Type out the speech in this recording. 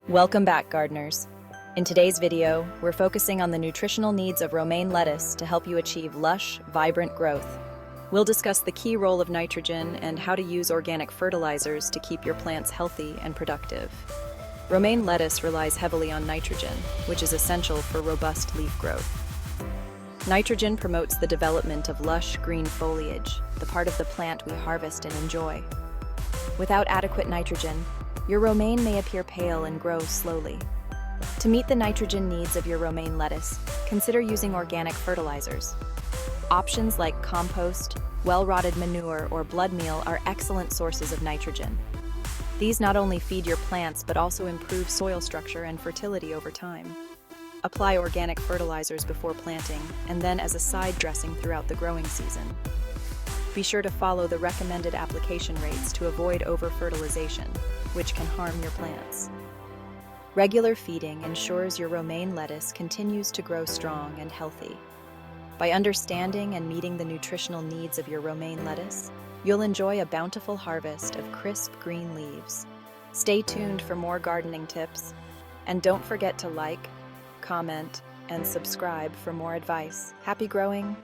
Welcome back, gardeners. In today's video, we're focusing on the nutritional needs of romaine lettuce to help you achieve lush, vibrant growth. We'll discuss the key role of nitrogen and how to use organic fertilizers to keep your plants healthy and productive. Romaine lettuce relies heavily on nitrogen, which is essential for robust leaf growth. Nitrogen promotes the development of lush green foliage, the part of the plant we harvest and enjoy. Without adequate nitrogen, your romaine may appear pale and grow slowly. To meet the nitrogen needs of your romaine lettuce, consider using organic fertilizers. Options like compost, well-rotted manure, or blood meal are excellent sources of nitrogen. These not only feed your plants but also improve soil structure and fertility over time. Apply organic fertilizers before planting and then as a side dressing throughout the growing season. Be sure to follow the recommended application rates to avoid over-fertilization, which can harm your plants. Regular feeding ensures your romaine lettuce continues to grow strong and healthy. By understanding and meeting the nutritional needs of your romaine lettuce, you'll enjoy a bountiful harvest of crisp green leaves. Stay tuned for more gardening tips, and don't forget to like, comment, and subscribe for more advice. Happy growing!